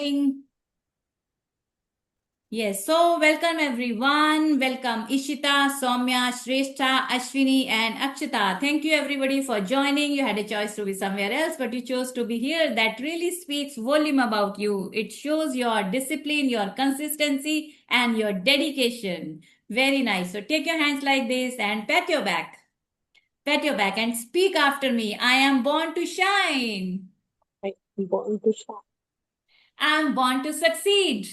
Recording. Yes, so welcome everyone. Welcome Ishita, Soumya, Shrestha, Ashwini, and Akshita. Thank you everybody for joining. You had a choice to be somewhere else, but you chose to be here. That really speaks volume about you. It shows your discipline, your consistency, and your dedication. Very nice. So take your hands like this and pat your back. Pat your back and speak after me. I am born to shine. I am born to shine. I am born to succeed.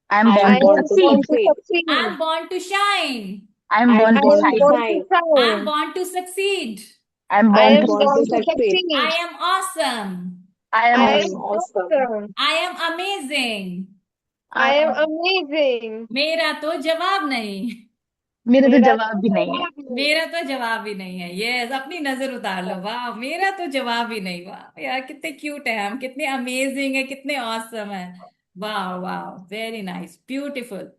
I'm I born am to I am born to succeed. born to succeed. I'm succeed. born to shine. I'm I am born I to born am to shine. born to shine. I'm shine. born to succeed. I'm I I born am to am born to born succeed. to succeed. I succeed. am awesome. I am I I am am awesome. awesome. awesome. I am amazing. I I am am amazing. मेरा तो जवाब नहीं. मेरे तो मेरा जवाब तो भी नहीं है. जवाब नहीं. मेरा तो जवाब ही नहीं है. यस, अपनी नजर उतार लो. वाह, मेरा तो जवाब ही नहीं. वाह यार, कितने क्यूट है हम, कितने अमेजिंग है, कितने ऑसम है. वाह वाह, very nice, beautiful.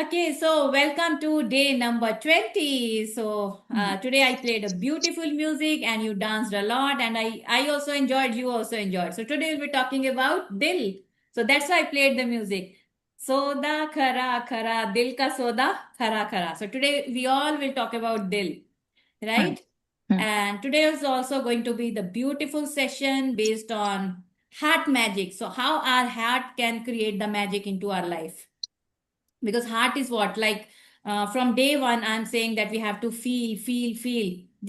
Okay, so welcome to day number 20. So today I played a beautiful music and you danced a lot and I also enjoyed, you also enjoyed. So today we'll be talking about Dil. So that's why I played the music. Soda khara khara, Dil ka soda khara khara. So today we all will talk about Dil, Hmm. right? Hmm. And today is also going to be the beautiful session based on heart magic. So how our heart can create the magic into our life, because heart is what, like, from day one I'm saying that we have to feel.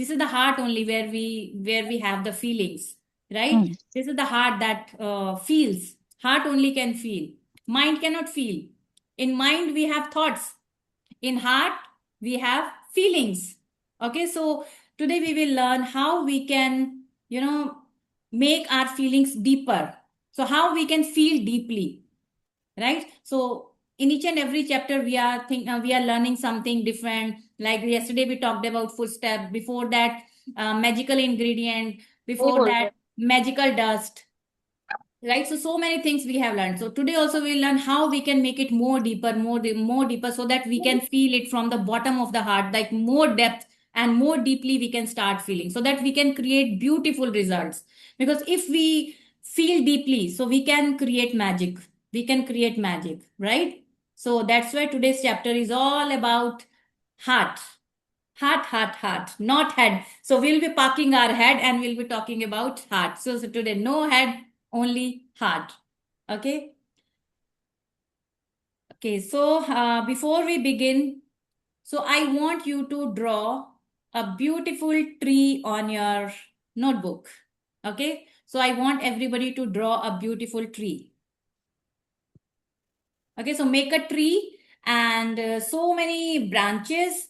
This is the heart only where we have the feelings, right? Hmm. This is the heart that feels. Heart only can feel. Mind cannot feel. In mind we have thoughts. In heart we have feelings. Okay, so today we will learn how we can, make our feelings deeper. So how we can feel deeply, right? So in each and every chapter we are learning something different. Like yesterday we talked about footstep, before that magical ingredient, नहीं before बोल रहे. that magical dust, right? So many things we have learned. So today also we'll learn how we can make it more deeper, more deeper, so that we can feel it from the bottom of the heart, like more depth, and more deeply we can start feeling, so that we can create beautiful results. Because if we feel deeply, so we can create magic. We can create magic, right? So that's why today's chapter is all about heart. Heart, not head. So we'll be parking our head and we'll be talking about heart. So today, no head, only heart. Okay. Okay. So before we begin, so I want you to draw a beautiful tree on your notebook. Okay. So I want everybody to draw a beautiful tree. Okay. So make a tree and so many branches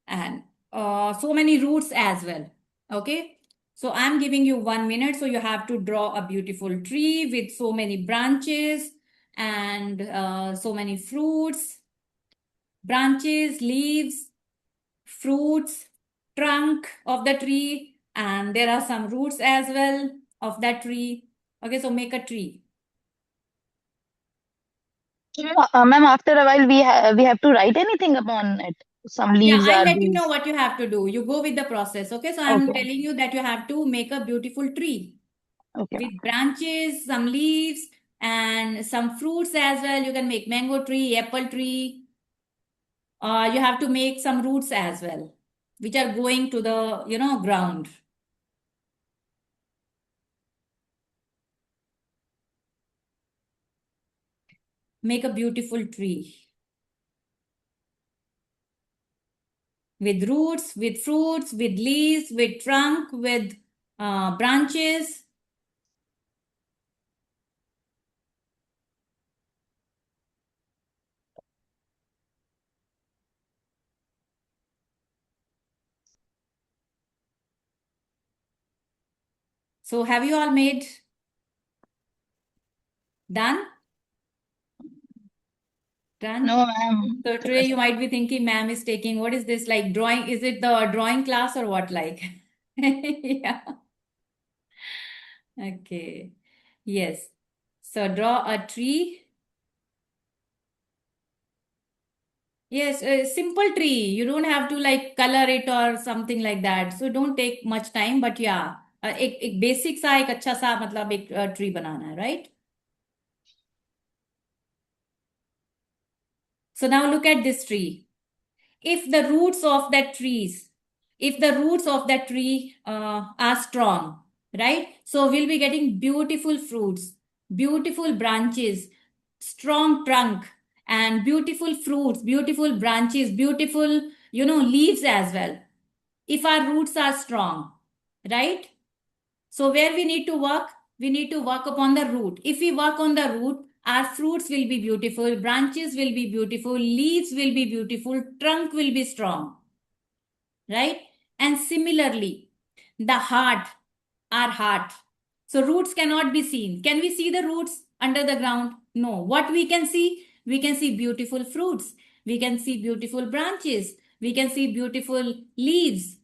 and so many roots as well. Okay. So I'm giving you 1 minute. So you have to draw a beautiful tree with so many branches and so many fruits, branches, leaves, fruits, trunk of the tree, and there are some roots as well of that tree. Okay, so make a tree. Ma'am, after a while we have to write anything upon it. Some Yeah, leaves I'll are let you know these. what you have to do. You go with the process. Okay, so I'm Okay. telling you that you have to make a beautiful tree Okay, ma'am. with branches, some leaves, and some fruits as well. You can make mango tree, apple tree. You have to make some roots as well, which are going to the, ground. Make a beautiful tree with roots, with fruits, with leaves, with trunk, with branches. So have you all made? Done? Done? No, ma'am. So today you might be thinking, ma'am is taking, what is this, like drawing? Is it the drawing class or what, like? Yeah. Okay. Yes. So draw a tree. Yes, a simple tree. You don't have to like color it or something like that. So don't take much time, but yeah, एक basic सा एक अच्छा सा मतलब एक tree बनाना है, right? So now look at this tree. If the roots of that tree are strong, right? So we'll be getting beautiful fruits, beautiful branches, strong trunk, and beautiful fruits, beautiful branches, beautiful, leaves as well. If our roots are strong, right? So where we need to work? We need to work upon the root. If we work on the root, our fruits will be beautiful, branches will be beautiful, leaves will be beautiful, trunk will be strong, right? And similarly, the heart, our heart. So roots cannot be seen. Can we see the roots under the ground? No. What we can see? We can see beautiful fruits. We can see beautiful branches. We can see beautiful leaves,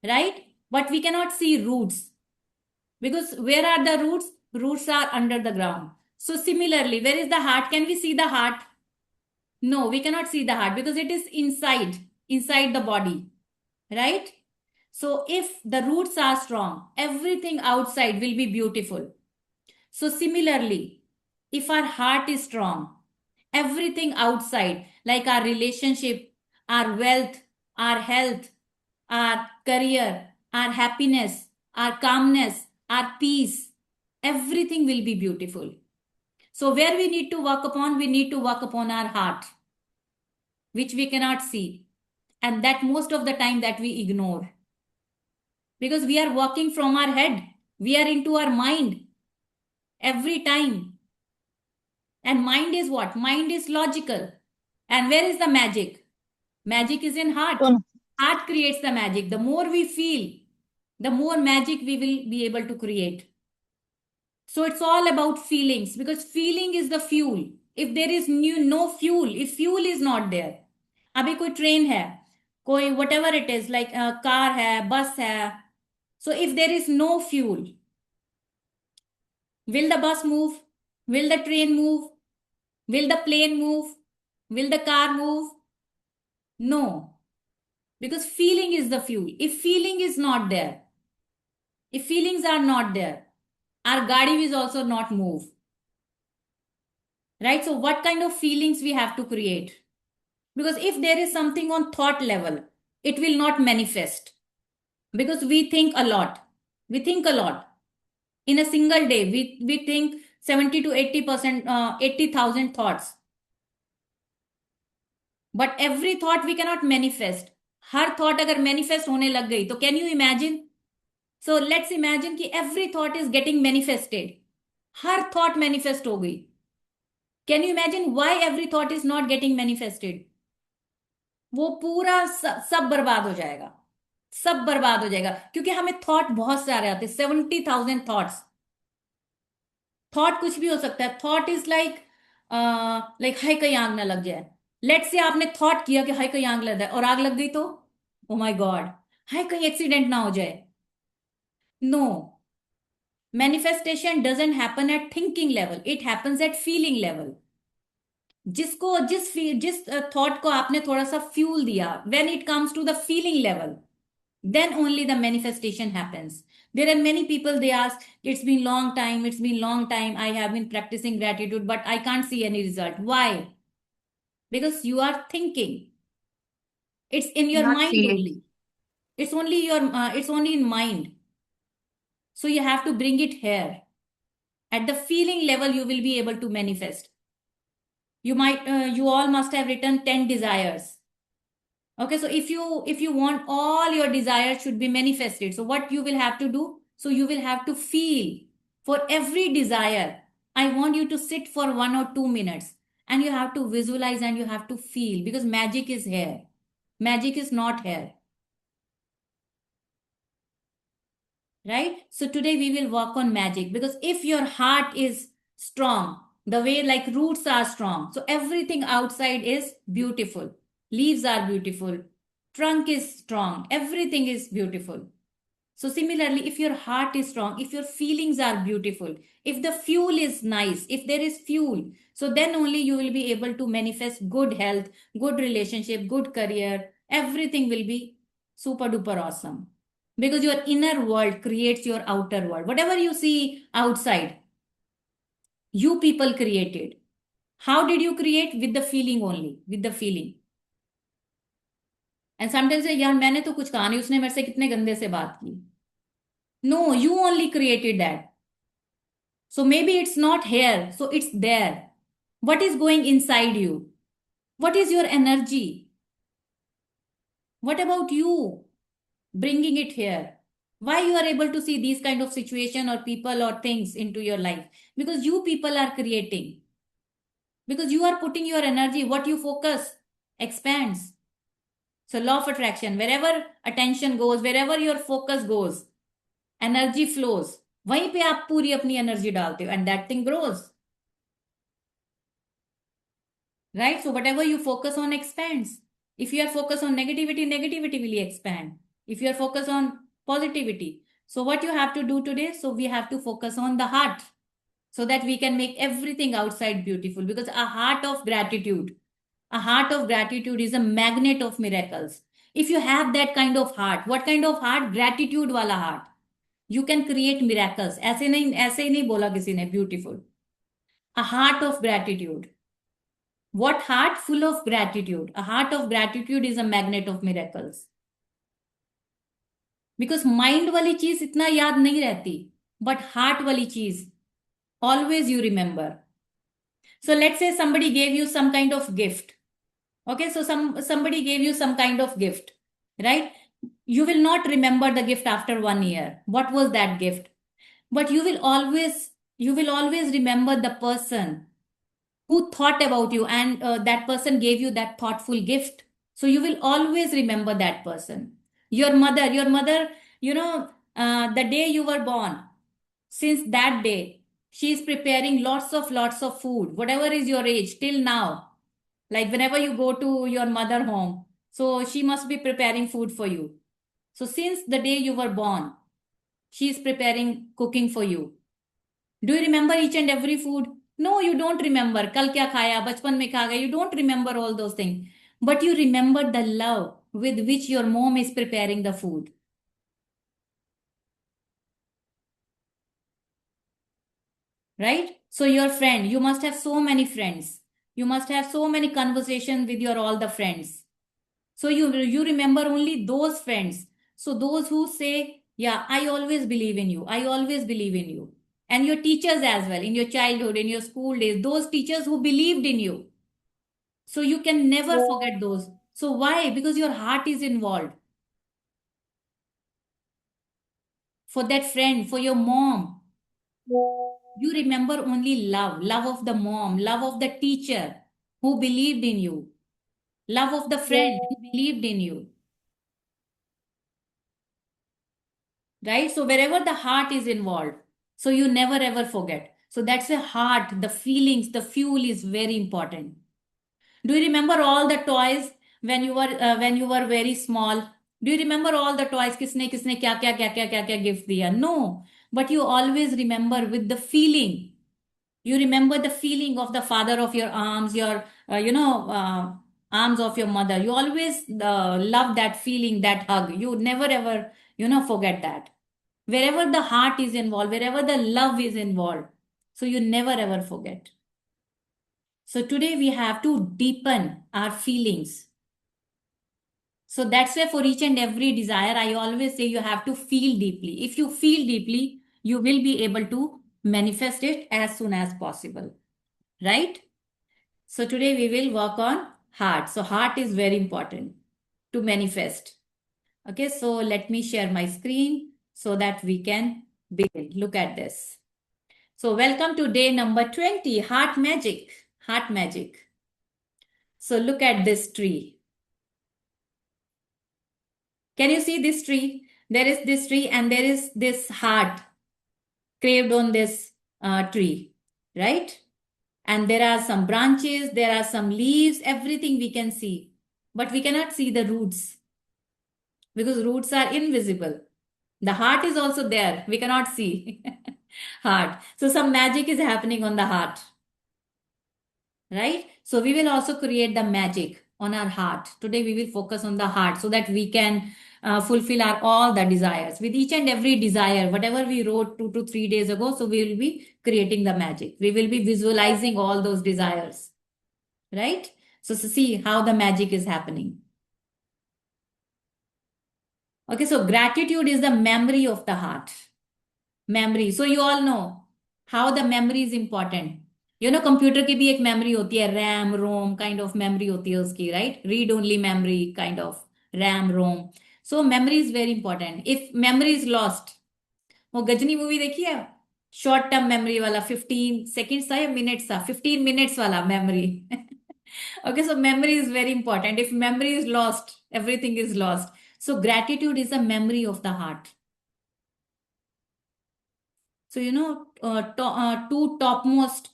right? But we cannot see roots. Because where are the roots? Roots are under the ground. So similarly, where is the heart? Can we see the heart? No, we cannot see the heart because it is inside the body, right? So if the roots are strong, everything outside will be beautiful. So similarly, if our heart is strong, everything outside, like our relationship, our wealth, our health, our career, our happiness, our calmness, our peace, everything will be beautiful. So where we need to work upon? We need to work upon our heart, which we cannot see. And that most of the time that we ignore. Because we are working from our head. We are into our mind every time. And mind is what? Mind is logical. And where is the magic? Magic is in heart. So, Heart creates the magic. The more we feel, the more magic we will be able to create. So it's all about feelings because feeling is the fuel. If there is no fuel, if fuel is not there, अभी कोई train है, कोई whatever it is, like car है, bus है. So if there is no fuel, will the bus move? Will the train move? Will the plane move? Will the car move? No, because feeling is the fuel. If feeling is not there, if feelings are not there, our gadi will also not move. Right? So what kind of feelings we have to create? Because if there is something on thought level, it will not manifest. Because we think a lot. We think a lot. In a single day, we think 70 to 80%, 80,000 thoughts. But every thought we cannot manifest. Her thought अगर manifest होने लग गई, तो can you imagine? So let's imagine कि every thought is getting manifested. Her thought manifest हो गई. Can you imagine why every thought is not getting manifested? वो पूरा सब बर्बाद हो जाएगा. सब बर्बाद हो जाएगा क्योंकि हमें थॉट बहुत सारे आते हैं. 70,000 थॉट्स. थॉट कुछ भी हो सकता है. थॉट इज लाइक हाय कहीं आग ना लग जाए. लेट्स से आपने थॉट किया कि हाय कहीं आग लग जाए और आग लग गई तो ओ माय गॉड, हाय कहीं एक्सीडेंट ना हो जाए. No, manifestation doesn't happen at thinking level, it happens at feeling level. जिस थॉट को आपने थोड़ा सा फ्यूल दिया, when it comes to the feeling level, then only the manifestation happens. There are many people, they ask, it's been long time, I have been practicing gratitude, but I can't see any result. Why? Because you are thinking. It's in your not mind feeling. only. It's only in mind. So you have to bring it here. At the feeling level, you will be able to manifest. You all must have written 10 desires. Okay, so if you want all your desires should be manifested, so what you will have to do? So you will have to feel for every desire. I want you to sit for 1 or 2 minutes and you have to visualize and you have to feel, because magic is here. Magic is not here. Right? So today we will work on magic, because if your heart is strong, the way like roots are strong, so everything outside is beautiful. Leaves are beautiful. Trunk is strong. Everything is beautiful. So similarly, if your heart is strong, if your feelings are beautiful, if the fuel is nice, if there is fuel, so then only you will be able to manifest good health, good relationship, good career. Everything will be super duper awesome. Because your inner world creates your outer world. Whatever you see outside, you people created. How did you create? With the feeling only, with the feeling. And sometimes यार मैंने तो कुछ कहा नहीं, उसने मेरे से कितने गंदे से बात की. No, you only created that. So maybe it's not here, so it's there. What is going inside you? What is your energy? What about you bringing it here? Why you are able to see these kind of situation or people or things into your life? Because you people are creating. Because you are putting your energy, what you focus expands. So law of attraction, wherever attention goes, wherever your focus goes, energy flows. वहीं पे आप पूरी अपनी energy डालते हो and that thing grows. Right? So whatever you focus on expands. If you are focused on negativity, negativity will expand. If you are focused on positivity. So what you have to do today? So we have to focus on the heart so that we can make everything outside beautiful, because a heart of gratitude is a magnet of miracles. If you have that kind of heart, what kind of heart? Gratitude wala heart. You can create miracles. ऐसे ही नहीं बोला किसी ने, beautiful. A heart of gratitude. What heart? Full of gratitude. A heart of gratitude is a magnet of miracles. Because mind वाली चीज इतना याद नहीं रहती, but heart वाली चीज always you remember. So let's say somebody gave you some kind of gift. Okay, so somebody gave you some kind of gift, right? You will not remember the gift after 1 year. What was that gift? But you will always remember the person who thought about you, and that person gave you that thoughtful gift. So you will always remember that person. Your mother, the day you were born, since that day, she is preparing lots of food, whatever is your age till now. Like whenever you go to your mother home, so she must be preparing food for you. So since the day you were born, she is preparing cooking for you. Do you remember each and every food? No, you don't remember. कल क्या खाया, बचपन में खा गए. You don't remember all those things. But you remember the love with which your mom is preparing the food. Right? So your friend, you must have so many friends. You must have so many conversations with your all the friends. So you remember only those friends. So those who say, yeah, I always believe in you. I always believe in you. And your teachers as well, in your childhood, in your school days, those teachers who believed in you. So you can never forget those. So why? Because your heart is involved. For that friend, for your mom, you remember only love of the mom, love of the teacher who believed in you, love of the friend who believed in you. Right? So wherever the heart is involved, so you never ever forget. So that's the heart, the feelings, the fuel is very important. Do you remember all the toys when you were very small? Do you remember all the toys? किसने किसने क्या gift दिया? No, but you always remember with the feeling. You remember the feeling of the father of your arms, your arms of your mother. You always love that feeling, that hug. You never ever forget that. Wherever the heart is involved, wherever the love is involved, so you never ever forget. So today we have to deepen our feelings. So that's why for each and every desire, I always say you have to feel deeply. If you feel deeply, you will be able to manifest it as soon as possible. Right? So today we will work on heart. So heart is very important to manifest. Okay, so let me share my screen so that we can begin. Look at this. So welcome to day number 20, heart magic. Heart magic. So look at this tree. Can you see this tree? There is this tree and there is this heart carved on this tree, right? And there are some branches, there are some leaves, everything we can see. But we cannot see the roots because roots are invisible. The heart is also there. We cannot see heart. So some magic is happening on the heart, right? So we will also create the magic on our heart. Today we will focus on the heart so that we can fulfill our all the desires. With each and every desire, whatever we wrote 2 to 3 days ago, so we will be creating the magic. We will be visualizing all those desires, right? So see how the magic is happening. Okay, so gratitude is the memory of the heart. Memory. So you all know how the memory is important. You know, computer की भी एक memory होती है, RAM, ROM kind of memory होती है उसकी, right? Read only memory kind of RAM, ROM. So memory is very important. If memory is lost, वो Ghazni movie देखी है, शॉर्ट टर्म मेमोरी वाला, 15 सेकेंड्स था या मिनट्स था, 15 मिनट्स वाला memory. Okay, so memory is very important. If memory is lost, everything is lost. So gratitude is a memory of the heart. So you know, two topmost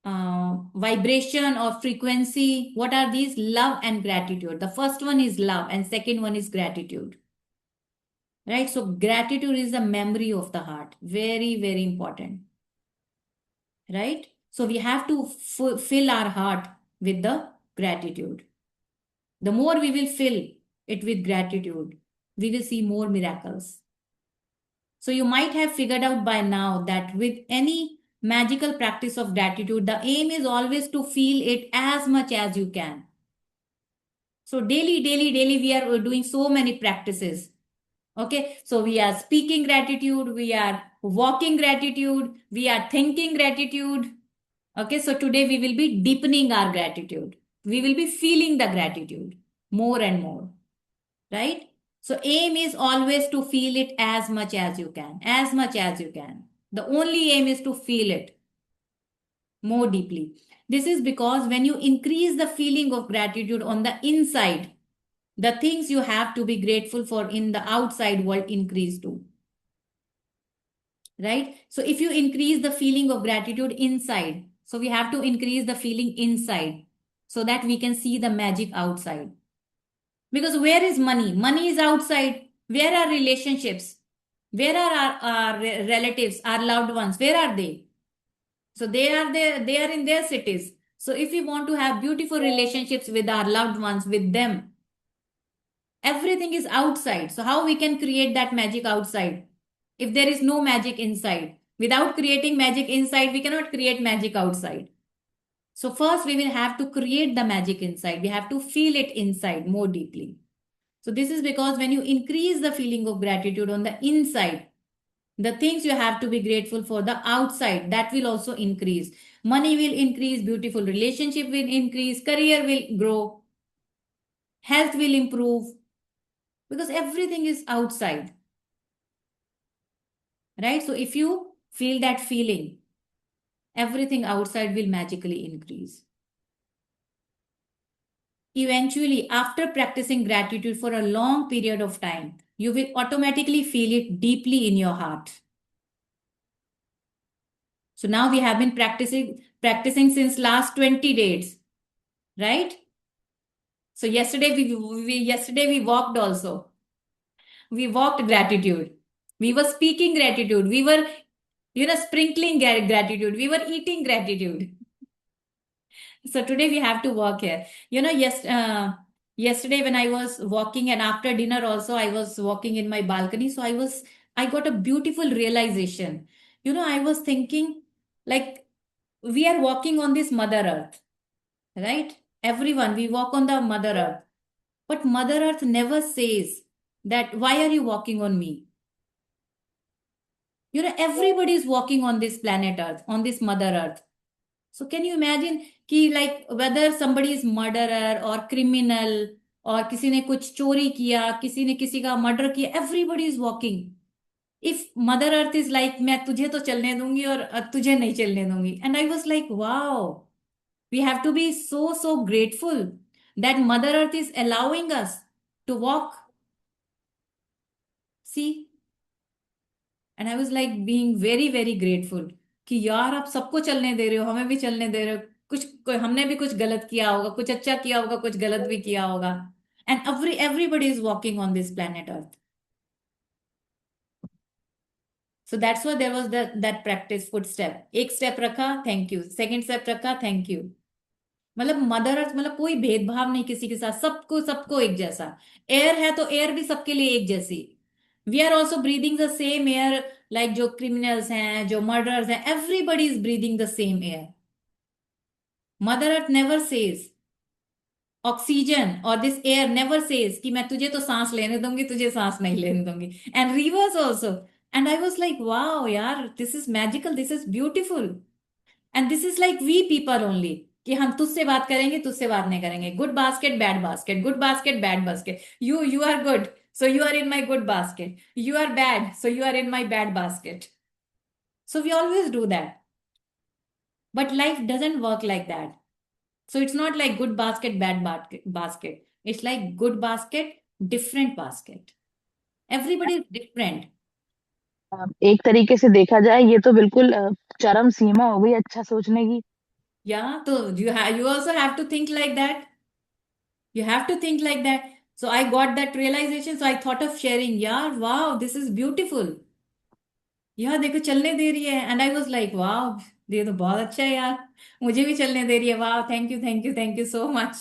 vibration or frequency, what are these? Love and gratitude. The first one is love and second one is gratitude. Right? So gratitude is the memory of the heart. Very, very important. Right? So we have to fill our heart with the gratitude. The more we will fill it with gratitude, we will see more miracles. So you might have figured out by now that with any magical practice of gratitude, the aim is always to feel it as much as you can. So daily, we are doing so many practices. Okay, so we are speaking gratitude, we are walking gratitude, we are thinking gratitude. Okay, so today we will be deepening our gratitude. We will be feeling the gratitude more and more, right? So aim is always to feel it as much as you can, as much as you can. The only aim is to feel it more deeply. This is because when you increase the feeling of gratitude on the inside, the things you have to be grateful for in the outside world increase too. Right? So if you increase the feeling of gratitude inside, so we have to increase the feeling inside so that we can see the magic outside. Because where is money? Money is outside. Where are relationships? Where are our relatives, our loved ones? Where are they? So they are there, they are in their cities. So if we want to have beautiful relationships with our loved ones, with them, everything is outside. So how we can create that magic outside if there is no magic inside? Without creating magic inside, we cannot create magic outside. So first we will have to create the magic inside. We have to feel it inside more deeply. So this is because when you increase the feeling of gratitude on the inside, the things you have to be grateful for the outside, that will also increase. Money will increase, beautiful relationship will increase, career will grow, health will improve, because everything is outside. Right? So if you feel that feeling, everything outside will magically increase. Eventually, after practicing gratitude for a long period of time, you will automatically feel it deeply in your heart. So now we have been practicing since last 20 days, right? So yesterday we walked also. We walked gratitude. We were speaking gratitude. We were, sprinkling gratitude. We were eating gratitude. So today we have to walk here. Yesterday when I was walking and after dinner also I was walking in my balcony. So I got a beautiful realization. I was thinking like we are walking on this Mother Earth, right? Everyone, we walk on the Mother Earth. But Mother Earth never says that, why are you walking on me? Everybody is walking on this planet Earth, on this Mother Earth. So can you imagine कि like whether somebody is murderer or criminal or किसी ने कुछ चोरी किया, किसी ने किसी का मर्डर किया, everybody is walking. If Mother Earth is like मैं तुझे तो चलने दूंगी और तुझे नहीं चलने दूंगी. And I was like, wow, we have to be so grateful that Mother Earth is allowing us to walk. See? And I was like being very grateful कि यार आप सबको चलने दे रहे हो, हमें भी चलने दे रहे हो. हमने भी कुछ गलत किया होगा, कुछ अच्छा किया होगा, कुछ गलत भी किया होगा. And everybody is walking on this planet Earth. So that's why there was that practice footstep. एक step रखा, thank you. Second step रखा, thank you. मतलब मदर अर्थ, मतलब कोई भेदभाव नहीं किसी के साथ, सबको सबको एक जैसा। एयर है तो एयर भी सबके लिए एक जैसी। We are also breathing the same air, like जो क्रिमिनल्स हैं, जो मर्डरर्स हैं, everybody is breathing the same air. Mother earth never says, oxygen और दिस एयर नेवर सेज कि मैं तुझे तो सांस लेने दूंगी, तुझे सांस नहीं लेने दूंगी। And reverse also. And I was like wow यार, this is magical, this is beautiful. And this is like we people only, कि हम तुझसे बात करेंगे, तुझसे बात नहीं करेंगे। Good basket bad basket, good basket bad basket. You are good, so you are in my good basket. You are bad, so you are in my bad basket. So we always do that, but life doesn't work like that. So it's not like good basket, bad basket. It's like good basket, different basket. Everybody is different. एक तरीके से देखा जाए ये तो बिल्कुल चरम सीमा हो गई अच्छा सोचने की। Yeah, so you also have to think like that. You have to think like that. So I got that realization. So I thought of sharing. Yeah, wow, this is beautiful. यार देखो चलने दे रही है, एंड आई वाज लाइक वाह, ये तो बहुत अच्छा है यार, मुझे भी चलने दे रही है। वाह, thank you thank you thank you so much.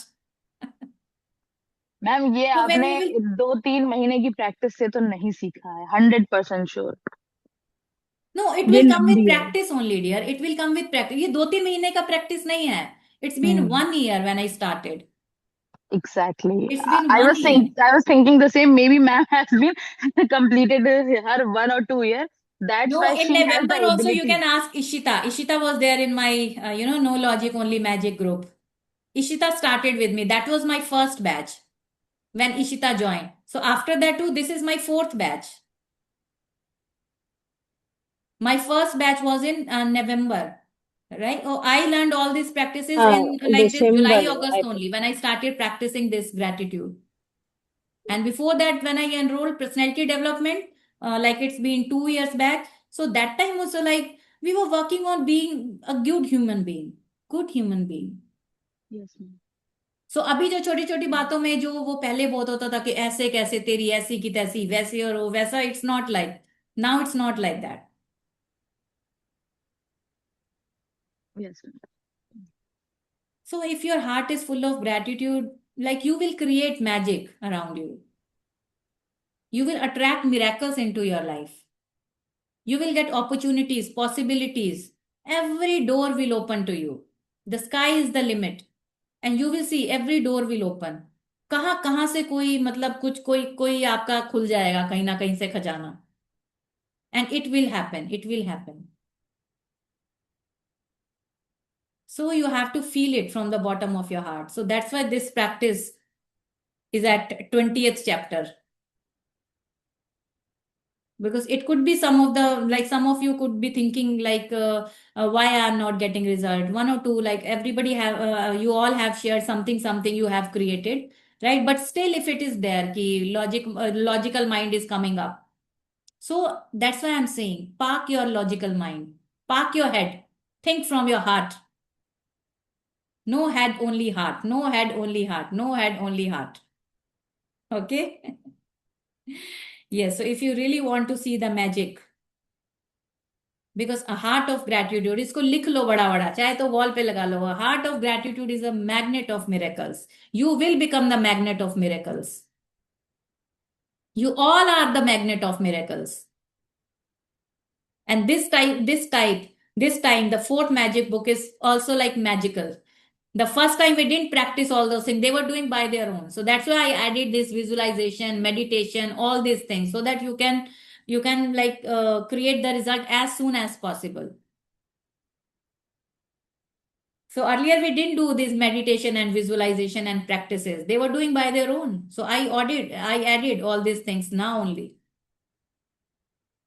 Ma'am ये तो व्हेन आपने यू विल, 2-3 महीने की प्रैक्टिस से तो नहीं सीखा है, 100% श्योर। नो इट ये विल कम विथ लंबी है। Practice only dear, it will come with practice. ये 2-3 महीने का प्रैक्टिस नहीं है। It's been hmm 1 year when I started. Exactly. It's been I one was year I was thinking the same, maybe ma'am has been completed her 1 or 2 year, that's No, why in she has November the also you ability. can ask Ishita. Ishita was there in my no logic only magic group. Ishita started with me. That was my first batch when Ishita joined. So after that too, this is my fourth batch. My first batch was in November, right? Oh, I learned all these practices in like this December, July, August I think. only when I started practicing this gratitude. And before that, when I enrolled personality development, like it's been 2 years back. So that time also, like we were working on being a good human being, good human being. Yes, ma'am. सो अभी जो छोटी छोटी बातों में जो वो पहले बहुत होता था कि ऐसे कैसे, तेरी ऐसी की तैसी, वैसे और वो वैसा, it's not like, now it's not like that. Yes, ma'am. So if your heart is full of gratitude, like you will create magic around you. You will attract miracles into your life. You will get opportunities, possibilities. Every door will open to you. The sky is the limit. And you will see every door will open. कहाँ कहाँ से कोई मतलब कुछ कोई कोई आपका खुल जाएगा, कहीं ना कहीं से खजाना। And it will happen. It will happen. So you have to feel it from the bottom of your heart. So that's why this practice is at 20th chapter. Because it could be some of the, like some of you could be thinking like why I'm not getting result, one or two, like everybody have you all have shared something you have created, right? But still if it is there ki logical mind is coming up. So that's why I'm saying park your logical mind, park your head, think from your heart. No head, only heart. No head, only heart. No head, only heart. Okay. Yes, so if you really want to see the magic, because a heart of gratitude, इसको लिख लो बड़ा बड़ा, चाहे तो wall पे लगा लो, heart of gratitude is a magnet of miracles. You will become the magnet of miracles. You all are the magnet of miracles. And this time the fourth magic book is also like magical. The first time we didn't practice all those things, they were doing by their own. So that's why I added this visualization, meditation, all these things, so that you can like create the result as soon as possible. So earlier we didn't do this meditation and visualization and practices. They were doing by their own. So I added all these things now only,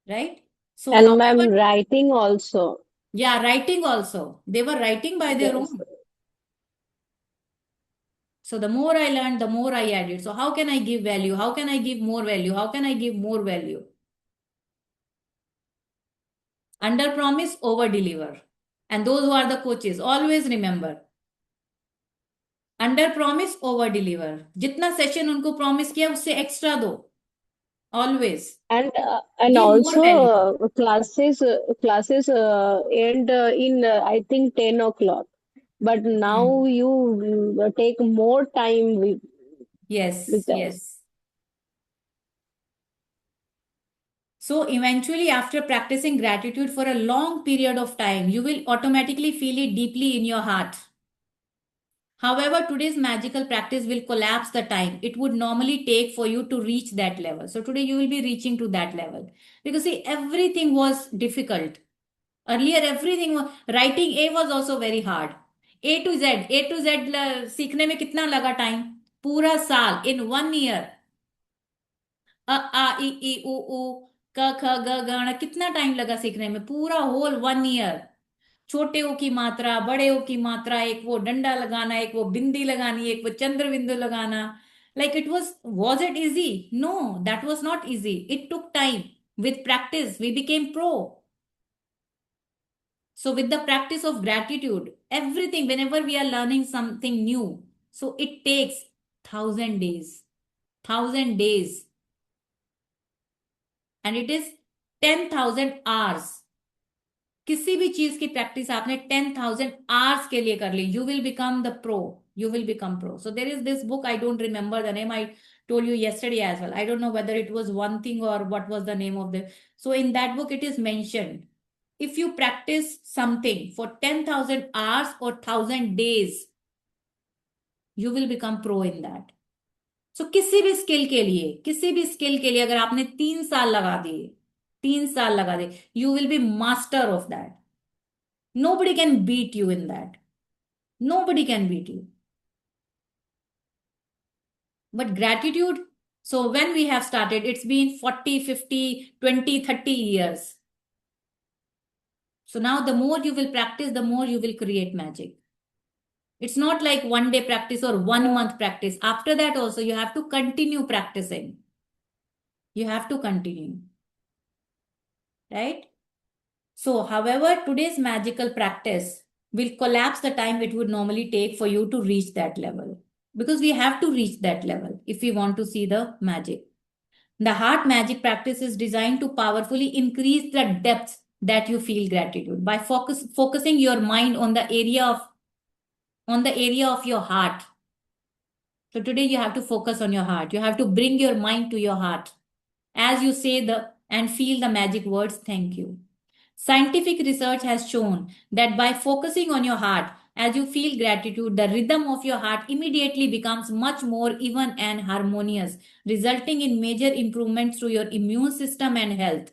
right? So And however, ma'am, writing also. yeah, writing also. They were writing by their Yes. own. So the more I learned, the more I added. So how can I give value? How can I give more value? How can I give more value? Under promise, over deliver. And those who are the coaches, always remember, under promise over deliver. जितना session उनको promise किया उससे extra दो, always And give more also value. classes end in I think 10 o'clock. but now you take more time Yes, with us. yes. So eventually, after practicing gratitude for a long period of time, you will automatically feel it deeply in your heart. However, today's magical practice will collapse the time it would normally take for you to reach that level. So today you will be reaching to that level. Because see, everything was difficult. Earlier, everything was, writing A was also very hard. A to Z सीखने में कितना लगा time? पूरा साल, in 1 year. आ ई उ ऊ क ख ग गण, कितना टाइम लगा सीखने में? पूरा होल 1 year. छोटे ओ की मात्रा, बड़े ओ की मात्रा, एक वो डंडा लगाना, एक वो बिंदी लगानी, एक वो चंद्र बिंदु लगाना. Like it was it easy? No, that was not easy. It took time. With practice, we became pro. So with the practice of gratitude, everything, whenever we are learning something new, so it takes 1,000 days, 1,000 days, and it is 10,000 hours. किसी भी चीज की practice आपने 10,000 hours के लिए कर ली, you will become the pro. You will become pro. So there is this book, I don't remember the name. I told you yesterday as well. I don't know whether it was one thing or what was the name of the. So in that book, it is mentioned, if you practice something for 10,000 hours or 1,000 days, you will become pro in that. So किसी भी skill के लिए, किसी भी skill के लिए अगर आपने 3 साल लगा दिए, 3 साल लगा दिए, you will be master of that. Nobody can beat you in that. Nobody can beat you. But gratitude, so when we have started, it's been 40, 50, 20, 30 years. So now the more you will practice, the more you will create magic. It's not like 1 day practice or 1 month practice. After that also, you have to continue practicing. You have to continue. Right? So, however, today's magical practice will collapse the time it would normally take for you to reach that level. Because we have to reach that level if we want to see the magic. The heart magic practice is designed to powerfully increase the depth that you feel gratitude by focusing your mind on the area of your heart. So today you have to focus on your heart. You have to bring your mind to your heart as you say the and feel the magic words thank you. Scientific research has shown that by focusing on your heart, as you feel gratitude, the rhythm of your heart immediately becomes much more even and harmonious, resulting in major improvements to your immune system and health.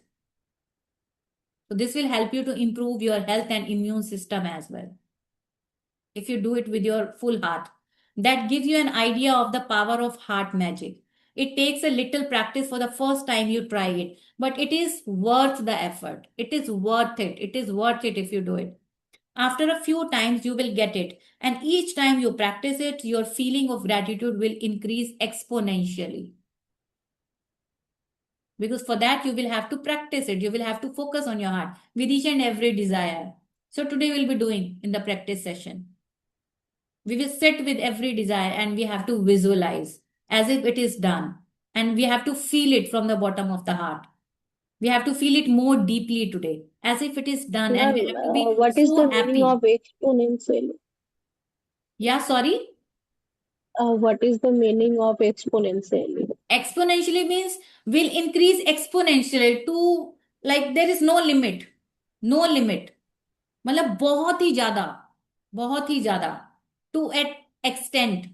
So, this will help you to improve your health and immune system as well. If you do it with your full heart, that gives you an idea of the power of heart magic. It takes a little practice for the first time you try it, but it is worth the effort. It is worth it. It is worth it if you do it. After a few times, you will get it. And each time you practice it, your feeling of gratitude will increase exponentially. Because for that, you will have to practice it. You will have to focus on your heart with each and every desire. So today we'll be doing in the practice session. We will sit with every desire and we have to visualize as if it is done. And we have to feel it from the bottom of the heart. We have to feel it more deeply today as if it is done. And we Ma'am, have to be what is the so meaning happy. of exponential? Yeah, sorry. What is the meaning of exponentially? Exponentially means will increase exponentially to like there is no limit. No limit. मतलब बहुत ही ज्यादा to an extent.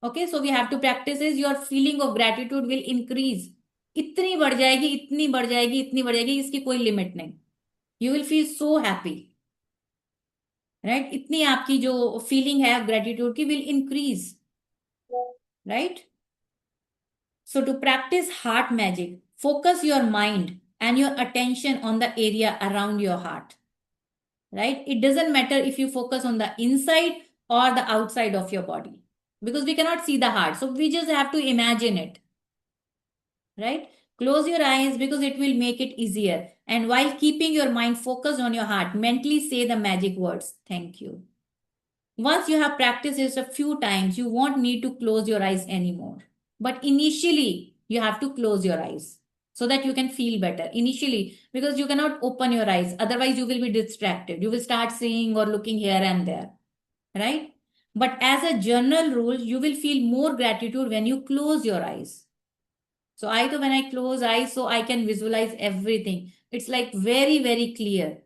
Okay, so we have to practice is your feeling of gratitude will increase. इतनी बढ़ जाएगी, इतनी बढ़ जाएगी, इतनी बढ़ जाएगी, इसकी कोई लिमिट नहीं. You will feel so happy. Right? इतनी आपकी जो फीलिंग है ग्रेटिट्यूड की will increase. Right? So to practice heart magic, focus your mind and your attention on the area around your heart. Right? It doesn't matter if you focus on the inside or the outside of your body because we cannot see the heart. So we just have to imagine it. Right? Close your eyes because it will make it easier. And while keeping your mind focused on your heart, mentally say the magic words. Thank you. Once you have practiced this a few times, you won't need to close your eyes anymore. But initially, you have to close your eyes so that you can feel better. Initially, because you cannot open your eyes. Otherwise, you will be distracted. You will start seeing or looking here and there. right? But as a general rule, you will feel more gratitude when you close your eyes. So I do when I close eyes, so I can visualize everything. It's like very, very clear.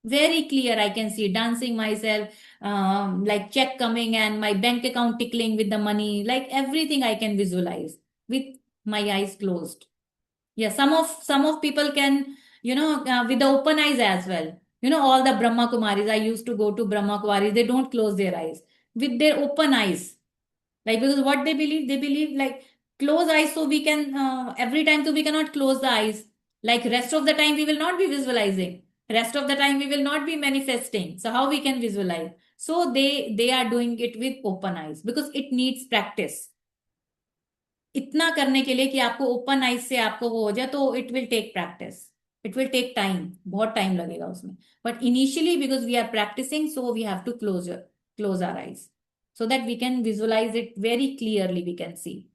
Very clear. I can see dancing myself, like check coming and my bank account tickling with the money, like everything I can visualize with my eyes closed. Yeah, some of people can, with the open eyes as well. All the Brahma Kumaris, I used to go to Brahma Kumaris, they don't close their eyes with their open eyes. Like, because what they believe like close eyes so we can, every time, so we cannot close the eyes. Like rest of the time we will not be visualizing. Rest of the time we will not be manifesting. So how we can visualize? So they are doing it with open eyes because it needs practice. इतना करने के लिए कि आपको open eyes से आपको वो हो जाए, तो it will take practice. It will take time, बहुत टाइम लगेगा उसमें. But initially because we are practicing, so we have to close our eyes so that we can visualize it very clearly, we can see.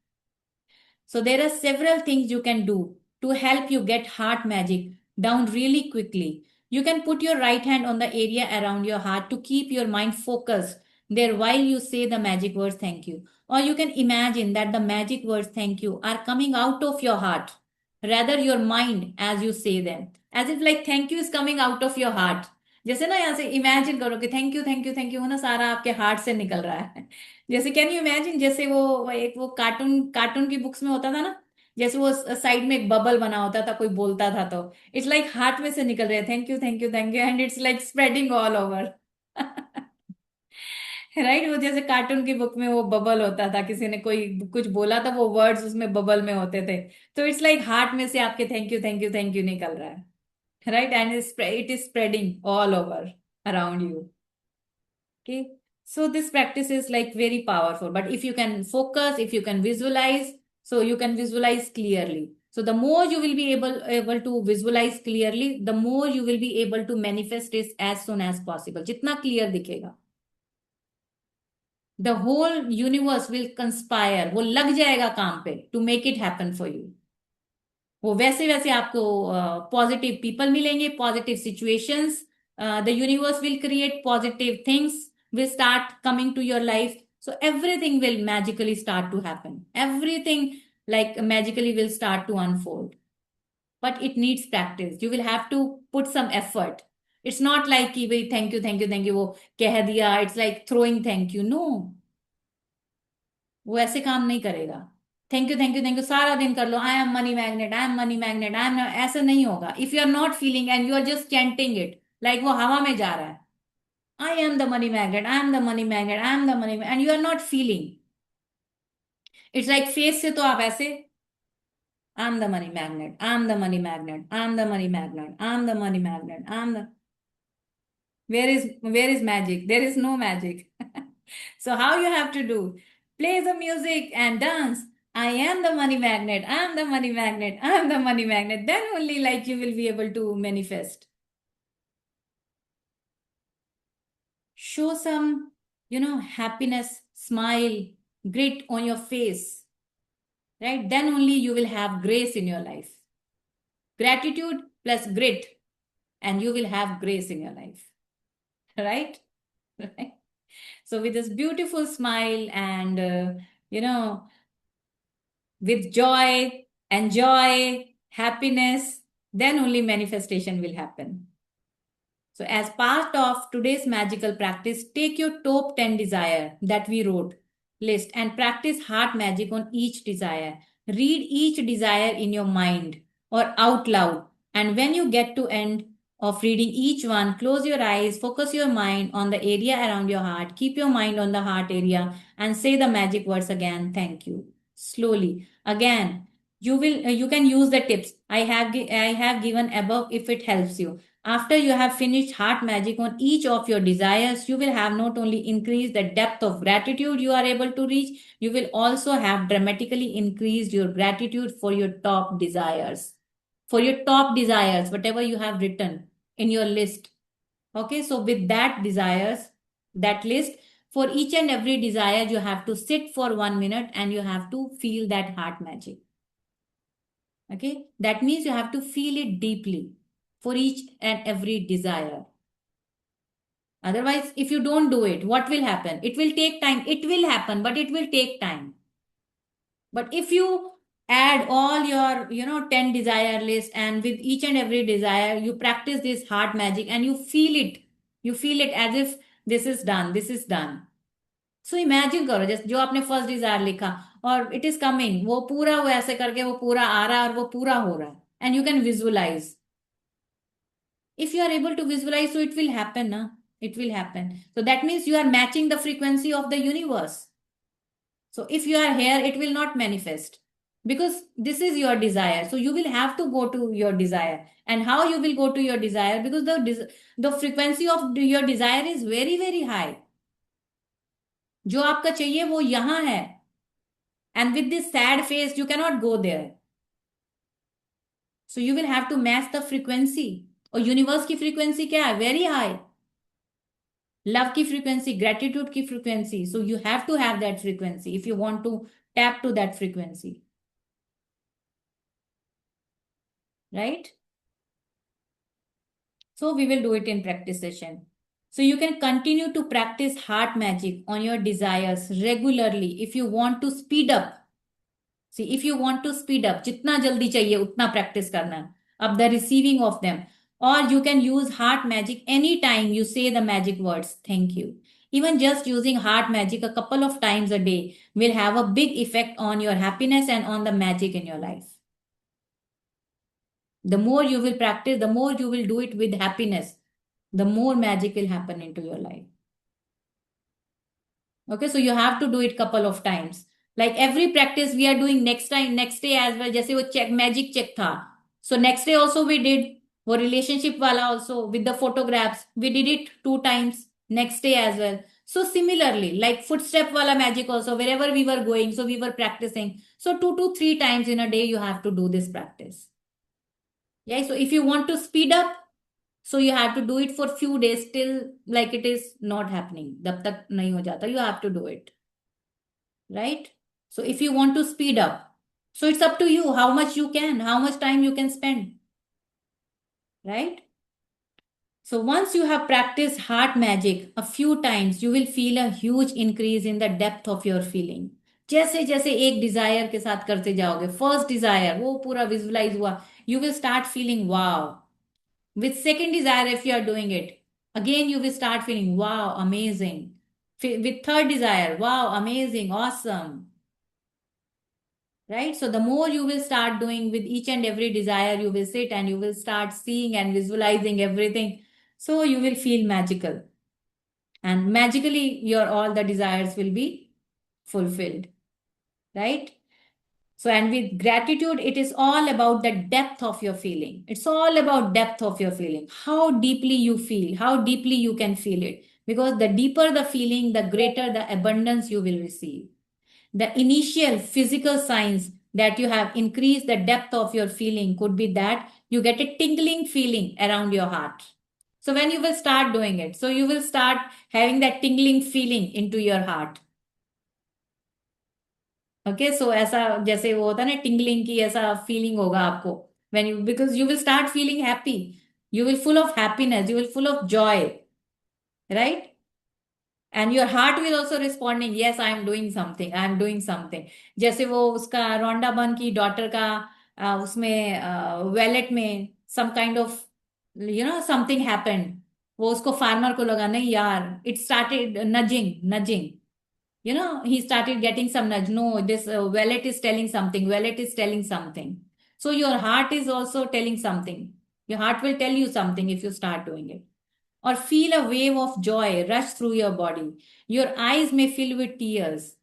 So there are several things you can do to help you get heart magic down really quickly. You can put your right hand on the area around your heart to keep your mind focused there while you say the magic words thank you. Or you can imagine that the magic words thank you are coming out of your heart, rather your mind as you say them. As if like thank you is coming out of your heart. जैसे ना यहाँ से imagine करो कि thank you thank you thank you, ना सारा आपके heart से निकल रहा है. जैसे कैन यू इमेजिन, जैसे वो एक वो कार्टून कार्टून की बुक्स में होता था ना, जैसे वो साइड में एक बबल बना होता था, कोई बोलता था तो इट्स लाइक हार्ट में से निकल रहे thank you thank you thank you, and it's like spreading all over. Right. वो जैसे कार्टून की बुक में वो बबल होता था, किसी ने कोई कुछ बोला था, वो वर्ड्स उसमें बबल में होते थे. तो इट्स लाइक हार्ट में से आपके thank you thank you thank you निकल रहा है. Right. And it is spreading all over around you. Okay. So this practice is like very powerful. But if you can focus, if you can visualize, so you can visualize clearly. So the more you will be able to visualize clearly, the more you will be able to manifest it as soon as possible. जितना clear दिखेगा, the whole universe will conspire. वो लग जाएगा काम पे to make it happen for you. वो वैसे वैसे आपको पॉजिटिव पीपल मिलेंगे, positive situations, the universe will create positive things, will start coming to your life. So everything will magically start to happen. Everything like magically will start to unfold. But it needs practice. You will have to put some effort. It's not like कि भाई thank you thank you thank you वो कह दिया. It's like throwing thank you. No, वो ऐसे काम नहीं करेगा. Thank you thank you thank you सारा दिन कर लो, I am money magnet I am money magnet I am, ऐसे नहीं होगा. If you are not feeling and you are just chanting it like वो हवा में जा रहा है, I am the money magnet I am the money magnet I am the money, and you are not feeling. It's like face से तो आप ऐसे आई am the money magnet I am the money magnet I am the money magnet I am the money magnet I am the, where is magic? There is no magic. So how you have to do? Play the music and dance. I am the money magnet. I am the money magnet. I am the money magnet. Then only like you will be able to manifest. Show some, happiness, smile, grit on your face. Right? Then only you will have grace in your life. Gratitude plus grit, and you will have grace in your life. Right? Right? So with this beautiful smile and, with joy and joy, happiness, then only manifestation will happen. So as part of today's magical practice, take your top 10 desire that we wrote list and practice heart magic on each desire. Read each desire in your mind or out loud. And when you get to end of reading each one, close your eyes, focus your mind on the area around your heart, keep your mind on the heart area, and say the magic words again. Thank you. Slowly. Again, you can use the tips I have given above if it helps you. After you have finished heart magic on each of your desires, you will have not only increased the depth of gratitude you are able to reach, you will also have dramatically increased your gratitude for your top desires. For your top desires, whatever you have written in your list. Okay, so with that list, for each and every desire, you have to sit for 1 minute and you have to feel that heart magic. Okay, that means you have to feel it deeply for each and every desire. Otherwise, if you don't do it, what will happen? It will take time. It will happen, but it will take time. But if you add all your, 10 desire list, and with each and every desire, you practice this heart magic and you feel it as if this is done. So imagine करो जैसे जो आपने first Dzire लिखा और it is coming, वो पूरा वो ऐसे करके वो पूरा आ रहा है और वो पूरा हो रहा है, and you can visualize. If you are able to visualize, so it will happen, na? It will happen. So that means you are matching the frequency of the universe. So if you are here, it will not manifest because this is your desire. So you will have to go to your desire. And how you will go to your desire? Because the frequency of your desire is very, very high. जो आपका चाहिए वो यहाँ है. And with this sad face, you cannot go there. So you will have to match the frequency. और universe की frequency क्या है? Very high. लव की फ्रीक्वेंसी, ग्रेटिट्यूड की frequency. So you have to have that frequency if you want to tap to that frequency, right? So we will do it in practice session. So you can continue to practice heart magic on your desires regularly if you want to speed up. See, if you want to speed up, जितना जल्दी चाहिए उतना practice करना of the receiving of them. Or you can use heart magic anytime you say the magic words, thank you. Even just using heart magic a couple of times a day will have a big effect on your happiness and on the magic in your life. The more you will practice, the more you will do it with happiness, the more magic will happen into your life. Okay, so you have to do it couple of times. Like every practice we are doing next day as well. जैसे वो check magic check था. So next day also we did वो relationship वाला also with the photographs. We did it 2 times next day as well. So similarly, like footstep wala magic also, wherever we were going, so we were practicing. So 2 to 3 times in a day you have to do this practice. Yeah, so if you want to speed up, so you have to do it for few days till like it is not happening. जब तक नहीं हो जाता, you have to do it. Right? So if you want to speed up, so it's up to you how much you can, how much time you can spend. Right? So once you have practiced heart magic a few times, you will feel a huge increase in the depth of your feeling. जैसे जैसे एक Dzire के साथ करते जाओगे, first Dzire वो पूरा visualise हुआ, you will start feeling wow. With second desire, if you are doing it, again you will start feeling wow, amazing. With third desire, wow, amazing, awesome. Right? So the more you will start doing with each and every desire, you will sit and you will start seeing and visualizing everything. So you will feel magical. And magically, your all the desires will be fulfilled. Right? So, and with gratitude, it is all about the depth of your feeling. It's all about depth of your feeling. How deeply you feel, how deeply you can feel it. Because the deeper the feeling, the greater the abundance you will receive. The initial physical signs that you have increased the depth of your feeling could be that you get a tingling feeling around your heart. So when you will start doing it, so you will start having that tingling feeling into your heart. Okay, so ऐसा जैसे वो होता है ना tingling की ऐसा feeling होगा आपको when you, because you will start feeling happy, you will full of happiness, you will full of joy, right? And your heart will also responding, yes, I am doing something, I am doing something. जैसे वो उसका रोंडा बन की daughter का उसमें wallet में some kind of something happened, वो उसको फार्मर को लगा नहीं यार, it started nudging. He started getting some nudge. No, this wallet is telling something. Wallet is telling something. So your heart is also telling something. Your heart will tell you something if you start doing it. Or feel a wave of joy rush through your body. Your eyes may fill with tears.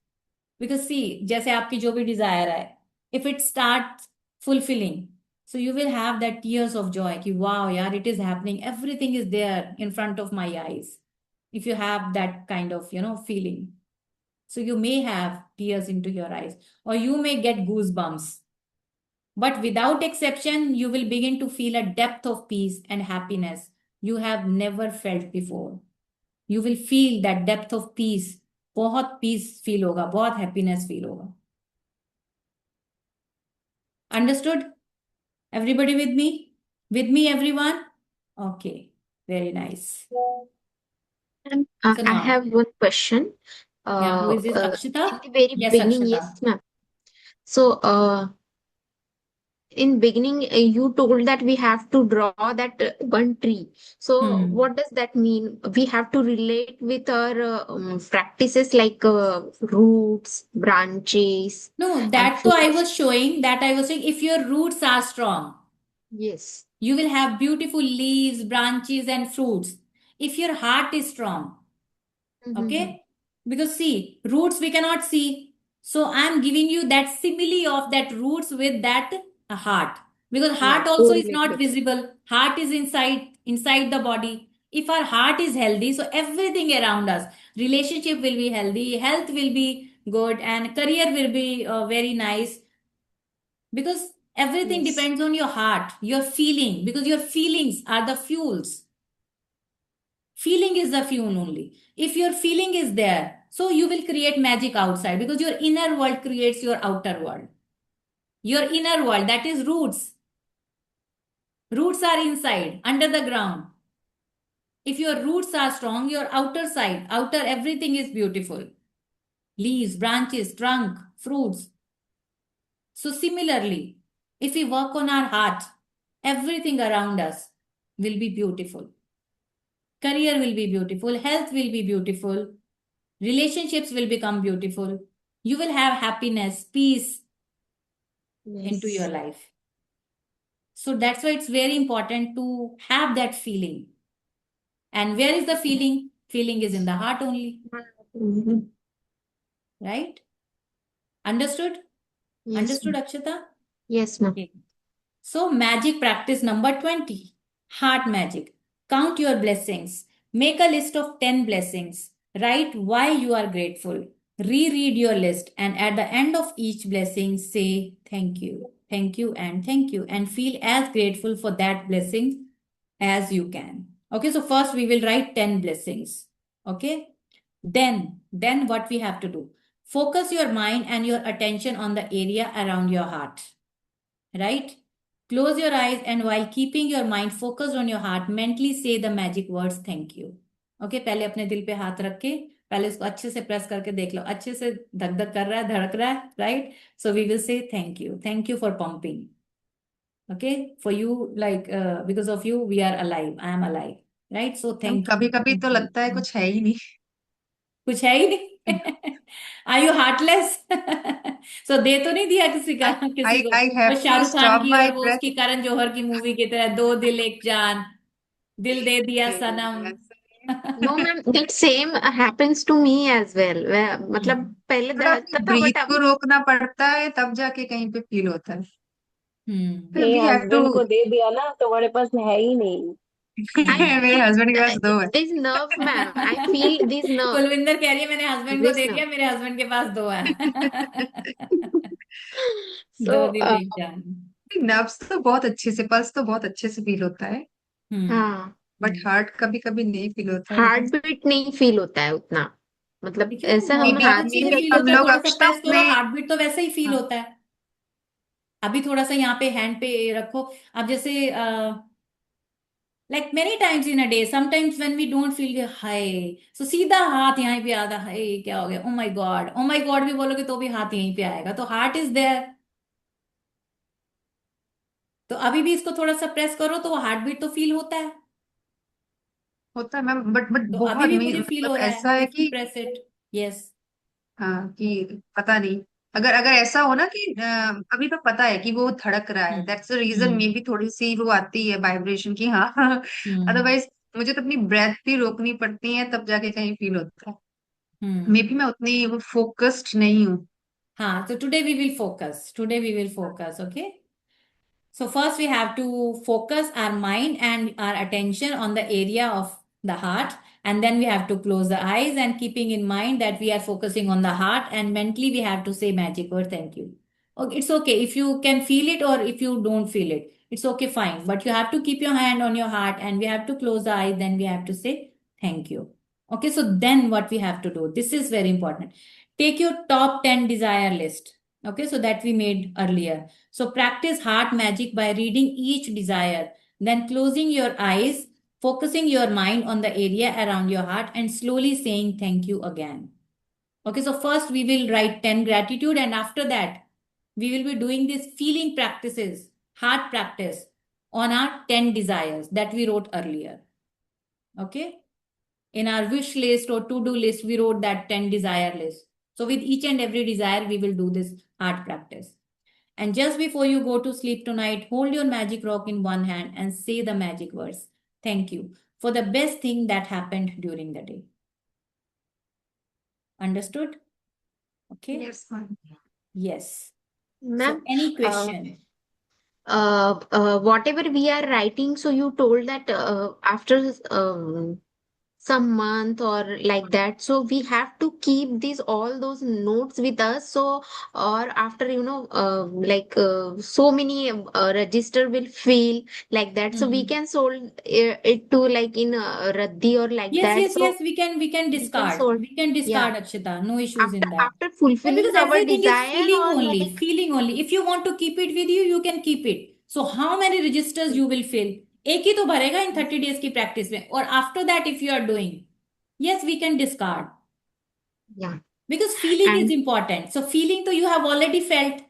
Because see, जैसे आपकी जो भी desire है, if it starts fulfilling, so you will have that tears of joy. कि wow, यार, it is happening. Everything is there in front of my eyes. If you have that kind of, feeling. So you may have tears into your eyes or you may get goosebumps. But without exception, you will begin to feel a depth of peace and happiness you have never felt before. You will feel that depth of peace. बहुत peace feel होगा, बहुत happiness feel होगा. Understood? Everybody with me? With me, everyone? Okay, very nice. Ma'am, So I now, have one question. yeah, who is this? In Akshita? the very Yes, beginning, Akshita. yes, ma'am. So, in beginning, you told that we have to draw that one tree. So, Hmm. what does that mean? We have to relate with our practices like roots, branches, No, and that too I fruits. was showing that I was saying if your roots are strong, Yes. you will have beautiful leaves, branches, and fruits. If your heart is strong, Mm-hmm. okay? Because see, roots we cannot see. So I'm giving you that simile of that roots with that heart. Because Yeah, heart also is not correlated. visible. Heart is inside the body. If our heart is healthy, so everything around us, relationship will be healthy, health will be good, and career will be very nice. Because everything Yes. depends on your heart, your feeling, because your feelings are the fuels. Feeling is the fuel only. If your feeling is there, so you will create magic outside because your inner world creates your outer world. Your inner world, that is roots. Roots are inside, under the ground. If your roots are strong, your outer side, outer everything is beautiful. Leaves, branches, trunk, fruits. So, similarly, if we work on our heart, everything around us will be beautiful. Career will be beautiful, health will be beautiful, relationships will become beautiful. You will have happiness, peace into your Yes. life. So that's why it's very important to have that feeling. And where is the feeling? Feeling is in the heart only, Mhm. right? Understood? Yes, Understood, ma'am. Akshata? Yes, ma'am. Okay. So, magic practice number 20, heart magic. Count your blessings. Make a list of 10 blessings. Write why you are grateful. Reread your list, and at the end of each blessing, say thank you, and thank you, and feel as grateful for that blessing as you can. Okay, so first we will write 10 blessings. Okay, then what we have to do? Focus your mind and your attention on the area around your heart, right? Close your eyes and while keeping your mind focused on your heart, mentally say the magic words thank you. Okay, पहले अपने दिल पे हाथ रख के पहले इसको अच्छे से प्रेस करके देख लो, अच्छे से धक धक कर रहा है, धड़क रहा है, right? So we will say thank you for pumping, okay, for you like because of you we are alive, I am alive, right? So thank कभी कभी यू, तो लगता है कुछ है ही नहीं। कुछ है ही नहीं। Are you heartless? सो दे तो नहीं दिया किसी का, आई किसी आई को? आई वो have to Shahrukh Khan stop की माय और वो ब्रेथ। उसकी करण जौहर की मूवी की तरह, दो दिल एक जान, दिल दे दिया सनम। No, ma'am, that same happens to me as well. मतलब हम्म पहले थोड़ा था ब्रीथ बट को अभी रोकना पड़ता है तब जाके कहीं पे फील होता है। हम्म फिर मेरे वी हैव टू। हस्बैंड को दे दिया ना तो हमारे पास है ही नहीं। I हम्म। मेरे हस्बैंड के पास दो है। this nerve, ma'am. I feel this nerve. Kulwinder कह रही है मैंने हस्बैंड को This दे nerve. दिया, मेरे हस्बैंड के पास दो है। दो So, दिल एक जान। नर्व्स तो बहुत अच्छे से, पल्स तो बहुत अच्छे से फील होता है, हम्म हाँ, बट हार्ट कभी कभी नहीं फील होता है हार्ट मतलब। बीट नहीं फील होता है उतना। मतलब देखिए वो ऐसा हम नॉर्मल मे हाथ अच्छे से से बी फील रखते हम होता है, लोग थोड़ा सा अक्षतों प्रेस करो, में। हार्ट बीट तो वैसे ही फील हाँ, होता है। अभी थोड़ा सा यहाँ पे हैंड पे रखो, अब जैसे like many times in a day, sometimes when we don't feel hi, so सीधा हाथ यहाँ पे आता, हाय क्या हो गया, ओ माय गॉड भी बोलोगे तो भी हाथ यहीं पे आएगा, तो हार्ट इज देयर। तो अभी भी इसको थोड़ा सा प्रेस करो तो वो हार्ट बीट तो फील होता है। होता है मैम, बट तो अभी बहुत भी नहीं, मुझे फील मतलब हो रहा है, ऐसा है इफ यू कि प्रेस इट। यस। हाँ, कि पता नहीं। अगर अगर ऐसा हो ना कि अभी तो पता है कि वो धड़क रहा है, hmm that's the reason, hmm maybe थोड़ी सी वो आती है वाइब्रेशन की। हाँ। हम्म अदरवाइज मुझे तो अपनी ब्रेथ भी रोकनी पड़ती है तब जाके कहीं फील होता है। मे हम्म। बी मैं उतनी फोकस्ड नहीं हूँ। हाँ, तो today we will focus, okay? So first we have to focus our mind and our attention on the area of the heart, and then we have to close the eyes and keeping in mind that we are focusing on the heart, and mentally we have to say magic word thank you. Okay, it's okay if you can feel it or if you don't feel it. It's okay, fine. But you have to keep your hand on your heart and we have to close the eyes, then we have to say thank you. Okay, so then what we have to do? This is very important. Take your top 10 desire list. Okay, so that we made earlier. So practice heart magic by reading each desire, then closing your eyes focusing your mind on the area around your heart and slowly saying thank you again. Okay, so first we will write 10 gratitude, and after that, we will be doing these feeling practices, heart practice on our 10 desires that we wrote earlier. Okay, in our wish list or to do list, we wrote that 10 desire list. So, with each and every desire, we will do this heart practice. And just before you go to sleep tonight, hold your magic rock in one hand and say the magic words. Thank you for the best thing that happened during the day. Understood? Okay. Yes, ma'am. Yes. So, Ma'am, any uh, question? whatever we are writing, so you told that after some month or like that, so we have to keep these all those notes with us. So, or after so many register will fill like that, so we Mhm. can sold it to like in Raddi or like Yes, that. yes, So yes. We can we can discard. sold, We can yeah, discard, Akshita. No issues in that. after Yeah, fulfilling because our everything is desire feeling or only, like, feeling only. If you want to keep it with you, you can keep it. So how many registers you will fill? एक ही तो भरेगा in 30 days की practice में. Or after that, if you are doing, yes, we can discard yeah, because feeling is and important. So feeling तो you have already felt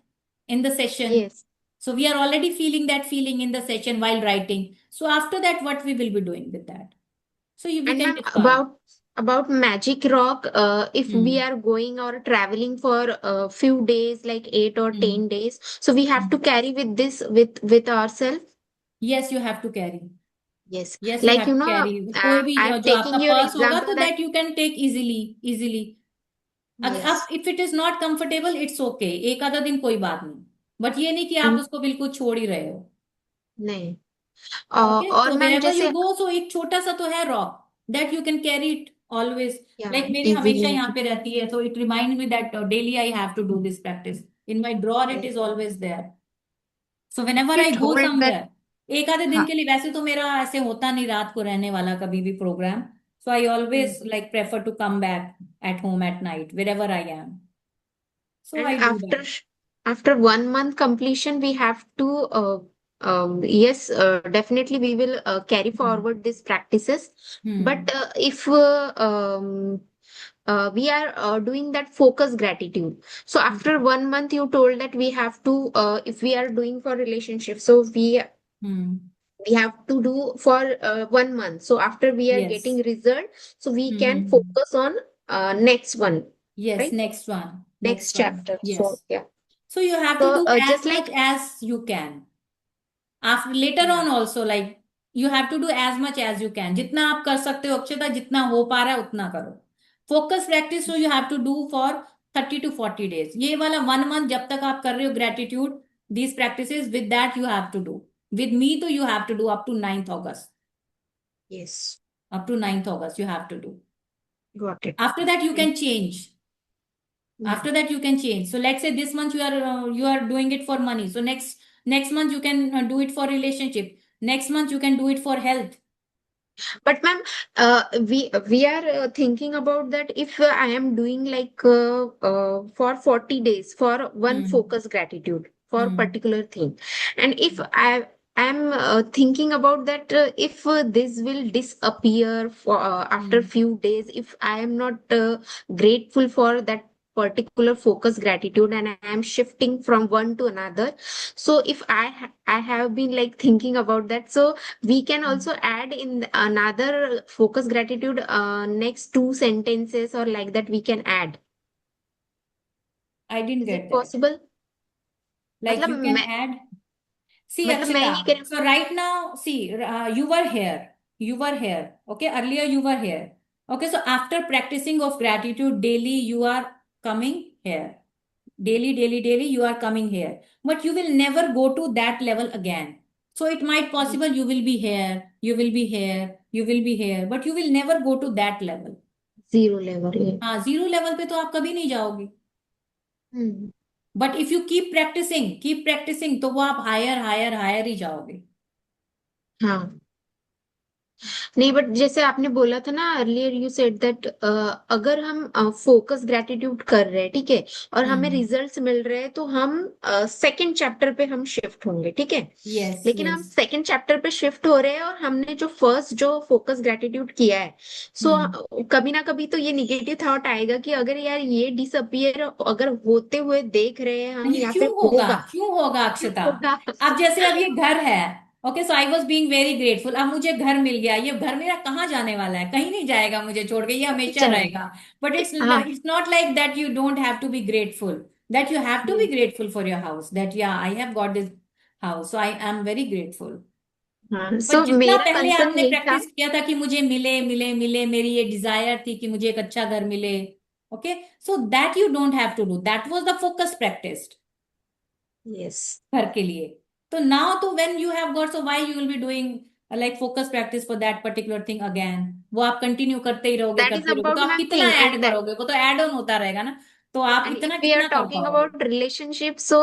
in the session. yes. So we are already feeling that feeling in the session while writing. So after that, what we will be doing with that? So we And can ma'am, discard. about Magic Rock, if we Hmm. are going or traveling for a few days, like 8 or 10 days, so we have Hmm. to carry with this with ourselves. Yes, you have to carry. Yes, Yes, you like have to carry. कोई भी I'm जो आपका taking your purse होगा example तो that that you can take easily. अब yes, if it is not comfortable, it's okay. एक आधा दिन कोई बात नहीं. बट ये नहीं कि आप and उसको बिल्कुल छोड़ ही रहे हो. नहीं, Okay, और so मैम wherever you जैसे, go, so एक छोटा सा तो है rock that you can carry it always. या Like मेरी हमेशा इजीली, यहाँ पे रहती है, so it reminds me that daily I have to do this practice. In my drawer, it is always there. So whenever You I go told that, somewhere, एक आधे दिन हाँ, के लिए वैसे तो मेरा ऐसे होता नहीं रात को रहने वाला कभी भी programme. So I always like prefer to come back at home at night wherever I am. So and I do that. after 1 month completion, we have to yes, definitely we will carry Hmm. forward these practices. But Hmm. if we are doing that focus gratitude, so after 1 month you told that we have to if we are doing for relationship, so Hmm. we have to do for 1 month. So after we are Yes. getting result, so we can Hmm. focus on next one, Yes, right? next one. Next Next one. chapter. So Yes. yeah. So you have to So do as just much like, as you can. After later yeah, on also, like you have to do as much as you can. जितना आप कर सकते हो अक्षता, जितना हो पा रहा है उतना करो. फोकस प्रैक्टिस तो you have to do for 30 to 40 days. ये वाला 1 month जब तक आप कर रहे हो gratitude these practices with that you have to do. With me तो you have to do up to 9th August. yes, Up to 9th August you have to do. got it. After that you can change. Yeah. After that you can change. So let's say this month you are doing it for money. So next month you can do it for relationship. Next month you can do it for health. But ma'am, we are thinking about that if I am doing like for 40 days for one Hmm. focus gratitude for Hmm. particular thing, and if I am thinking about that if this will disappear for after Hmm. few days, if I am not grateful for that particular focus gratitude and I am shifting from one to another, so if I have been like thinking about that, so we can also add in another focus gratitude next two sentences or like that we can add. I didn't Is it get that. possible? Like मतलब you can मैं add. See, मतलब मैं ये Akshita. कह So right now, see, you were here. You were here. Okay. Earlier you were here. Okay. So after practicing of gratitude daily, you are coming here. Daily, you are coming here. But you will never go to that level again. So it might possible you will be here, you will be here, you will be here, but you will never go to that level. zero level, yeah. हाँ, zero level पे तो आप कभी नहीं जाओगे. Hmm. But if you keep practicing तो वो आप हायर हायर हायर ही जाओगे. हाँ, नहीं, बट जैसे आपने बोला था ना अर्लियर, यू सेड दैट अगर हम फोकस ग्रेटिट्यूड कर रहे हैं, ठीक है, और हमें हम्म। रिजल्ट्स मिल रहे हैं, तो हम सेकंड चैप्टर पे हम शिफ्ट होंगे, ठीक है। यस लेकिन हम यस। सेकंड चैप्टर पे शिफ्ट हो रहे हैं और हमने जो फर्स्ट जो फोकस ग्रेटिट्यूड किया है, सो हम्म। कभी ना कभी तो ये निगेटिव थॉट आएगा कि अगर यार ये डिसअपियर अगर होते हुए देख रहे हैं हम, ये या क्यों फिर होगा, होगा, क्यों होगा क्यों अक्षता? होगा। अब जैसे अब ये घर है, okay, so I was being very grateful, अब मुझे घर मिल गया, ये घर मेरा कहाँ जाने वाला है? कहीं नहीं जाएगा मुझे छोड़ के, ये हमेशा जाएगा। रहेगा। बट इट्स हाँ it's not like that, you don't have to be grateful, that you have to be grateful for your house, that yeah I have got this house, so I am very grateful. हाँ, पर सो जितना मेरा पहले concern आपने यही था। Practice किया था कि मुझे मिले मिले मिले, मेरी ये डिजायर थी कि मुझे एक अच्छा घर मिले, okay, so that you don't have to do, that was the focus practice yes, घर के लिए। तो नाउ तो when you have got, so why you will be doing like focus practice for that particular thing again? वो आप continue that is करते ही रहोगे, तो about आप कितना nothing. ऐड And that, करोगे? वो तो ऐड ऑन होता रहेगा ना, तो आप and if इतना we are कितना कर talking पाओगे? about relationship, so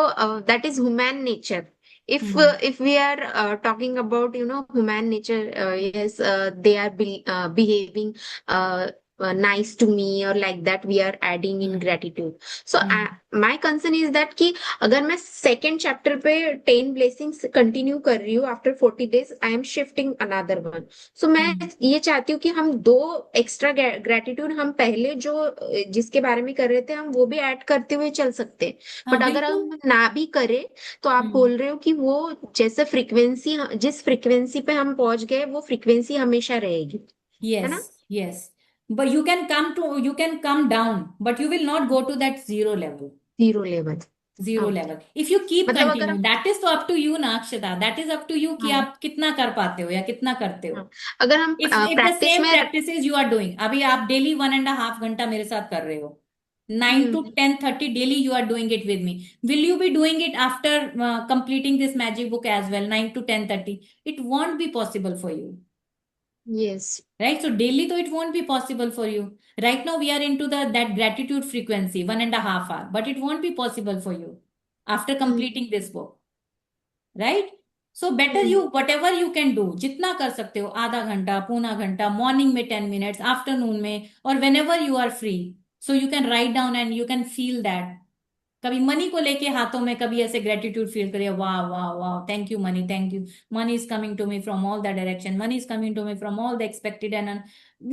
that is human nature. Hmm. If we are talking about, human nature, yes, they are behaving nice to me, or like that, we are adding in hmm. gratitude. So hmm. my concern is that कि अगर मैं second chapter पे 10 blessings continue कर रही हूँ, after 40 days I am shifting another one. So मैं हम्म। ये चाहती हूँ कि हम दो एक्स्ट्रा ग्रेटिट्यूड हम पहले जो जिसके बारे में कर रहे थे, हम वो भी ऐड करते हुए चल सकते हैं। हाँ बट अगर बिल्कुल। हम ना भी करें, तो आप हम्म। बोल रहे हो कि वो जैसे फ्रीक्वेंसी, जिस फ्रीक्वेंसी पे हम पहुंच गए, वो फ्रीक्वेंसी हमेशा रहेगी, है ना। Yes, yes. But you can come down, but you will not go to that zero level. Zero level. Zero okay, level. If you keep मतलब अगर continue, हम, that is तो up to you ना अक्षता. That is up to you कि हाँ, आप कितना कर पाते हो या कितना करते हो. हाँ, अगर हम If the प्रैक्टिस same में, practices you are doing, अभी आप daily 1.5 घंटा मेरे साथ कर रहे हो. 9 to 10:30 daily you are doing it with me. Will you be doing it after completing this magic book as well? 9 to 10:30. It won't be possible for you. Yes, Right, so daily though it won't be possible for you. Right now we are into the that gratitude frequency 1.5 hour, but it won't be possible for you after completing this book, right? So better you whatever you can do, जितना कर सकते हो, आधा घंटा, पौना घंटा, morning में 10 minutes, afternoon में, और whenever you are free, so you can write down and you can feel that. कभी मनी को लेके हाथों में कभी ऐसे ग्रेटिट्यूड फील करिए, वाह वाह वाह, thank you money, thank you, money is coming to me from all the direction, money is coming to me from all the expected and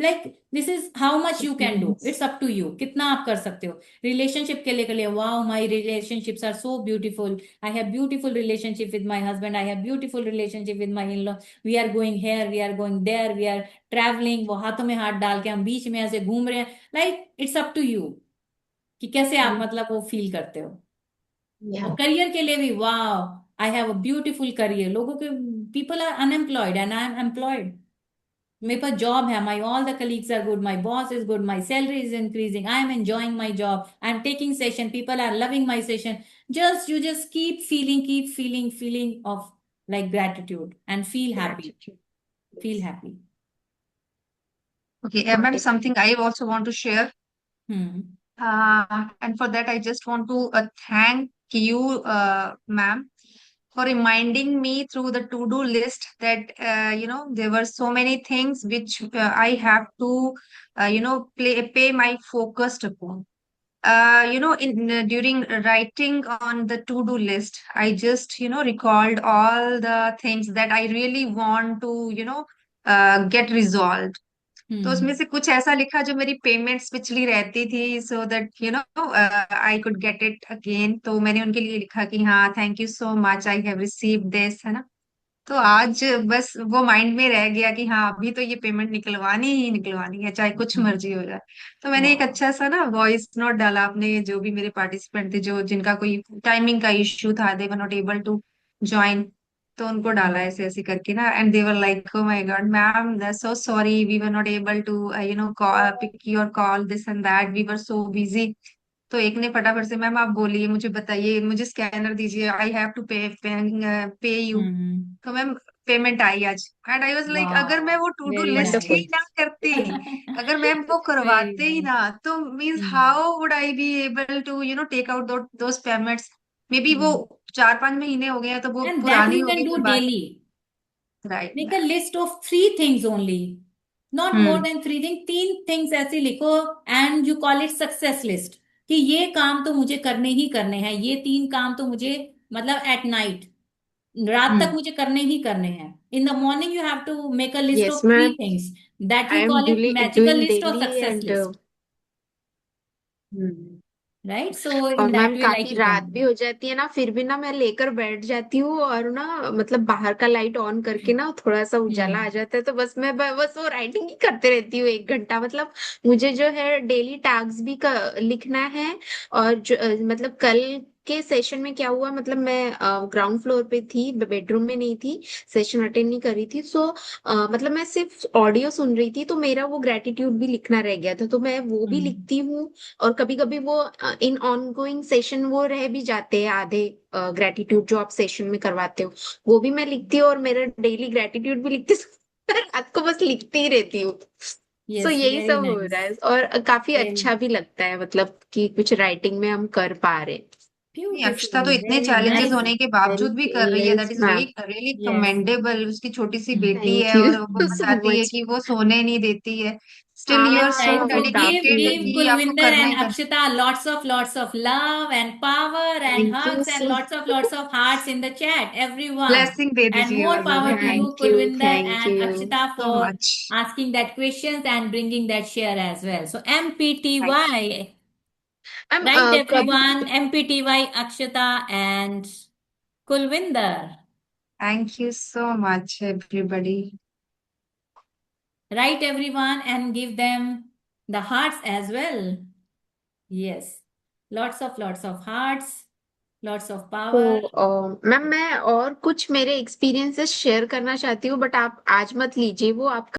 like this is how much you can do, it's up to you, कितना आप कर सकते हो। Relationship के लिए वाह, my relationships are so beautiful, I have beautiful relationship with my husband, I have beautiful relationship with my in law, we are going here, we are going there, we are travelling, वो हाथों में हाथ डाल के हम बीच में ऐसे घूम रहे हैं, like it's up to you कि कैसे आप मतलब वो फील करते हो। या, और करियर के लिए भी वाह, I have a beautiful career, लोगों के people are unemployed and I am employed, मेरे पास जॉब है, my all the colleagues are good, my boss is good, my salary is increasing, I am enjoying my job, I am taking session, people are loving my session, just keep feeling feeling of like gratitude and gratitude, feel yes, happy. Okay, got ma'am, it. something I also want to share. Hmm. And for that, I just want to thank you, ma'am, for reminding me through the to-do list that, there were so many things which I have to, pay my focused upon. In during writing on the to-do list, I just, recalled all the things that I really want to, get resolved. तो उसमें Hmm. से कुछ ऐसा लिखा जो मेरी payments पिछली रहती थी, so that I could get it again. तो मैंने उनके लिए लिखा कि हाँ, thank you so much, I have received this, है ना। तो आज बस वो माइंड में रह गया कि हाँ, अभी तो ये पेमेंट निकलवानी ही निकलवानी है, चाहे कुछ Hmm. मर्जी हो जाए। तो मैंने एक Wow. अच्छा सा ना वॉइस नोट डाला अपने, जो भी मेरे पार्टिसिपेंट थे, जो जिनका कोई टाइमिंग का इश्यू था, they were not able to join, तो उनको डाला Hmm. ऐसे ऐसे करके ना, and they were like, oh my god ma'am, so sorry, we were not able to pick your call, this and that, we were so busy. तो एक ने फटाफट से, मैम आप बोलिए, मुझे बताइए, मुझे स्कैनर दीजिए, I have to pay you. Hmm. तो मैम पेमेंट आई आज, एंड आई वाज लाइक, अगर मैं Wow. वो to do Very list wonderful. ही nice. ना करती, अगर मैम वो Very करवाते ही nice. ना, तो means Hmm. How would I be able to take out those payments. Maybe वो Hmm. 4-5 महीने हो गए हैं, तो वो And that पुरानी you हो can गई, कोई do बात। daily. Right, Make a ma'am. list of 3 things only, not more than 3 things. 3 things ऐसे लिखो and you call it success list कि ये काम तो मुझे करने ही करने हैं, ये 3 काम तो मुझे मतलब at night, रात तक मुझे करने ही करने हैं. In the morning you have to make a list Yes, of 3 things ma'am. that I you am call it magical doing list or daily success and list, hmm. right? So और in that ma'am way like काफी you रात can. भी हो जाती है ना, फिर भी ना मैं लेकर बैठ जाती हूँ और ना मतलब बाहर का लाइट ऑन करके ना थोड़ा सा उजाला आ जाता है, तो बस मैं बस वो राइटिंग ही करते रहती हूँ 1 घंटा। मतलब मुझे जो है डेली टास्क भी लिखना है। और जो मतलब कल के सेशन में क्या हुआ, मतलब मैं ग्राउंड फ्लोर पे थी, बेडरूम में नहीं थी, सेशन अटेंड नहीं करी थी। सो मतलब मैं सिर्फ ऑडियो सुन रही थी, तो मेरा वो ग्रेटिट्यूड भी लिखना रह गया था, तो मैं वो भी लिखती हूँ। और कभी कभी वो इन ऑनगोइंग सेशन वो रह भी जाते हैं आधे, ग्रेटिट्यूड जो आप सेशन में करवाते हो वो भी मैं लिखती हूँ, और मेरा डेली ग्रेटिट्यूड भी लिखती हूँ। रात को बस लिखती ही रहती हूँ। सो Yes, यही very सब हो रहा nice. है, और काफी Very अच्छा भी लगता है, मतलब कि कुछ राइटिंग में हम कर पा रहे हैं। नहीं, अक्षता तो beautiful, इतने very चैलेंजेस nice. होने के बावजूद भी कर रही है, that yes is ma'am. Really Yes. Commendable. उसकी छोटी सी बेटी थैंक है यू और वो सो बताती है मच। कि वो सोने नहीं देती है। Still you are Yes, so right. So dedicated give कि आपको Kulvinder करना and ही करना। Akshita lots of love and power and thank you hugs and so lots of hearts in the chat, everyone. Blessing they And दीजिएगा more power to सब। you, thank you Kulvinder thank and you. Akshita, so for much. asking that questions and bringing that share as well. So thank MPTY, ma'am right कभी everyone, MPTY Akshita and Kulvinder. You so much everybody. Right everyone and give them the hearts as well. Yes. Lots of hearts, lots of power. तो ma'am मैं और कुछ मेरे experiences share करना चाहती हूँ, but आप आज मत लीजिए, वो आपका